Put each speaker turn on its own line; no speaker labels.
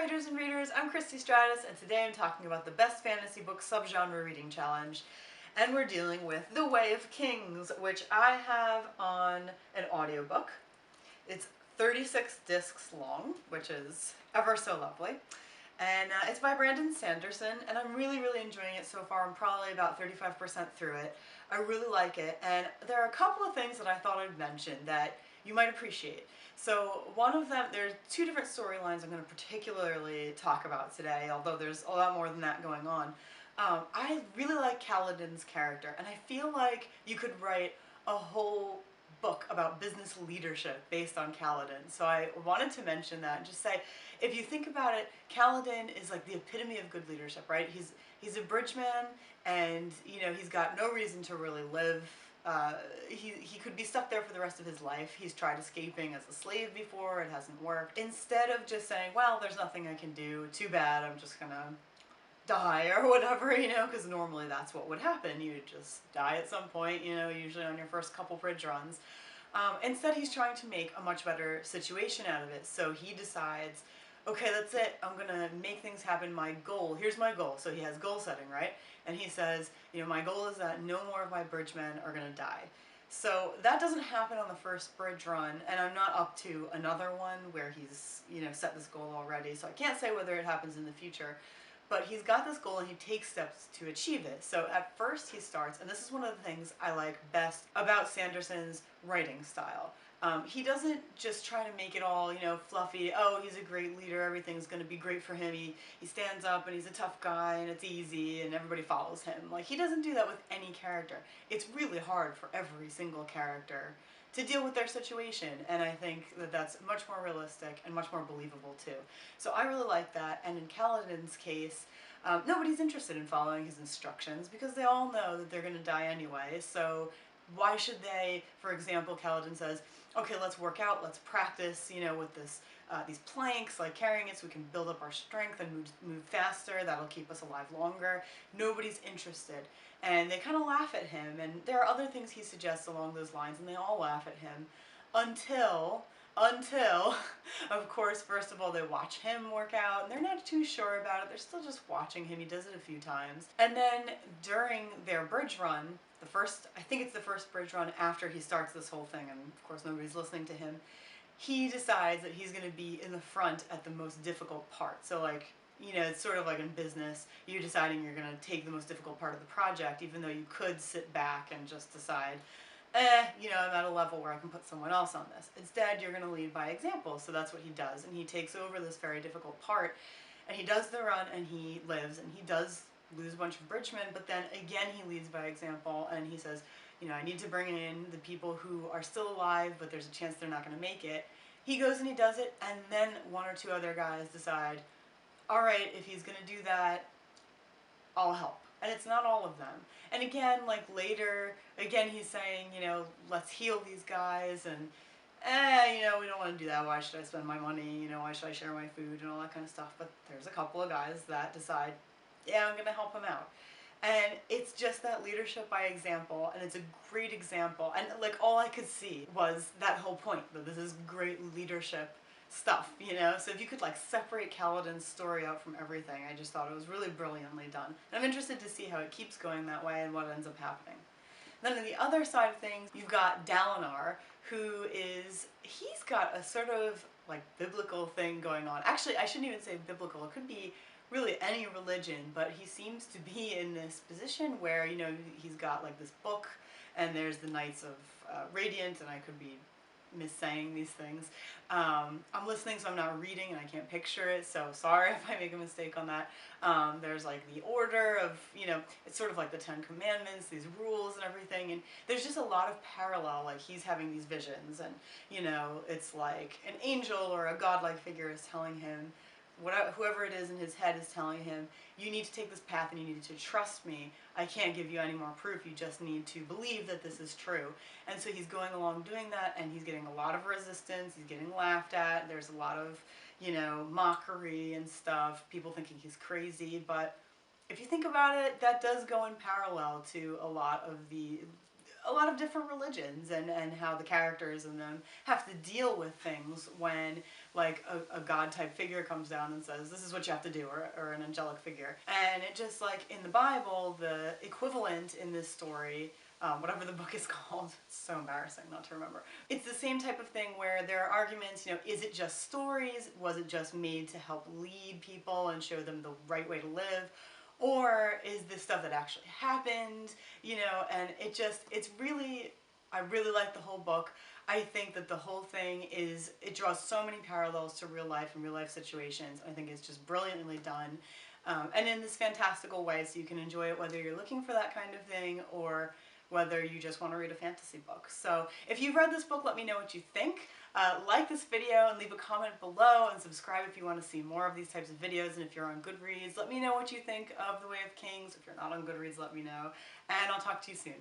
writers and readers, I'm Christy Stratus, and today I'm talking about the best fantasy book subgenre reading challenge, and we're dealing with The Way of Kings, which I have on an audiobook. It's 36 discs long, which is ever so lovely, and it's by Brandon Sanderson, and I'm really enjoying it so far. I'm probably about 35% through it. I really like it, and there are a couple of things that I thought I'd mention that you might appreciate. So one of them, there's two different storylines I'm going to particularly talk about today, although there's a lot more than that going on. I really like Kaladin's character, and I feel like you could write a whole book about business leadership based on Kaladin. So I wanted to mention that and just say, if you think about it, Kaladin is like the epitome of good leadership, right? He's a bridgeman, and he's got no reason to really live. He could be stuck there for the rest of his life. He's tried escaping as a slave before, it hasn't worked. Instead of just saying, well, there's nothing I can do, too bad, I'm just gonna die or whatever, because normally that's what would happen. You would just die at some point, usually on your first couple bridge runs. Instead, he's trying to make a much better situation out of it. So he decides, okay, that's it. I'm gonna make things happen. My goal, here's my goal. So he has goal setting, right? And he says, my goal is that no more of my bridgemen are gonna die. So that doesn't happen on the first bridge run, and I'm not up to another one where he's, set this goal already. So I can't say whether it happens in the future. But he's got this goal and he takes steps to achieve it. So at first he starts, and this is one of the things I like best about Sanderson's writing style. He doesn't just try to make it all, fluffy, oh, he's a great leader, everything's going to be great for him, he stands up and he's a tough guy and it's easy and everybody follows him. Like, he doesn't do that with any character. It's really hard for every single character to deal with their situation, and I think that that's much more realistic and much more believable too. So I really like that, and in Kaladin's case, nobody's interested in following his instructions because they all know that they're going to die anyway, so why should they? For example, Kaladin says, okay, let's work out, let's practice, with this, these planks, like carrying it so we can build up our strength and move faster, that'll keep us alive longer. Nobody's interested. And they kind of laugh at him, and there are other things he suggests along those lines, and they all laugh at him until, of course, first of all, they watch him work out, and they're not too sure about it. They're still just watching him. He does it a few times. And then during their bridge run, I think it's the first bridge run after he starts this whole thing, and of course nobody's listening to him, he decides that he's going to be in the front at the most difficult part. So like, it's sort of like in business, you're deciding you're going to take the most difficult part of the project, even though you could sit back and just decide, I'm at a level where I can put someone else on this. Instead, you're going to lead by example, so that's what he does, and he takes over this very difficult part, and he does the run, and he lives, and he does lose a bunch of bridgemen, but then again he leads by example, and he says, I need to bring in the people who are still alive, but there's a chance they're not going to make it. He goes and he does it, and then one or two other guys decide, all right, if he's going to do that, I'll help. And it's not all of them. And again, like later, again he's saying, let's heal these guys, and we don't want to do that. Why should I spend my money? Why should I share my food and all that kind of stuff? But there's a couple of guys that decide, yeah, I'm going to help him out. And it's just that leadership by example, and it's a great example. And like all I could see was that whole point, that this is great leadership stuff, So if you could like separate Kaladin's story out from everything, I just thought it was really brilliantly done. And I'm interested to see how it keeps going that way and what ends up happening. Then on the other side of things, you've got Dalinar, he's got a sort of like biblical thing going on. Actually, I shouldn't even say biblical, it could be really any religion, but he seems to be in this position where, he's got like this book, and there's the Knights of Radiant, and I could be missaying these things. I'm listening, so I'm not reading, and I can't picture it, so sorry if I make a mistake on that. There's like the order of, it's sort of like the Ten Commandments, these rules and everything, and there's just a lot of parallel, like he's having these visions, and, it's like an angel or a godlike figure is telling him, whoever it is in his head is telling him, you need to take this path and you need to trust me. I can't give you any more proof. You just need to believe that this is true. And so he's going along doing that, and he's getting a lot of resistance. He's getting laughed at. There's a lot of, mockery and stuff. People thinking he's crazy. But if you think about it, that does go in parallel to a lot of different religions, and how the characters in them have to deal with things when like a god type figure comes down and says, this is what you have to do, or an angelic figure. And it just, like, in the Bible, the equivalent in this story, whatever the book is called, it's so embarrassing not to remember. It's the same type of thing where there are arguments, you know, is it just stories? Was it just made to help lead people and show them the right way to live? Or is this stuff that actually happened? You know, and it's really, I really like the whole book. I think that the whole thing it draws so many parallels to real life and real life situations. I think it's just brilliantly done. And in this fantastical way, so you can enjoy it whether you're looking for that kind of thing or whether you just want to read a fantasy book. So if you've read this book, let me know what you think. Like this video and leave a comment below, and subscribe if you want to see more of these types of videos. And if you're on Goodreads, let me know what you think of The Way of Kings. If you're not on Goodreads, let me know. And I'll talk to you soon.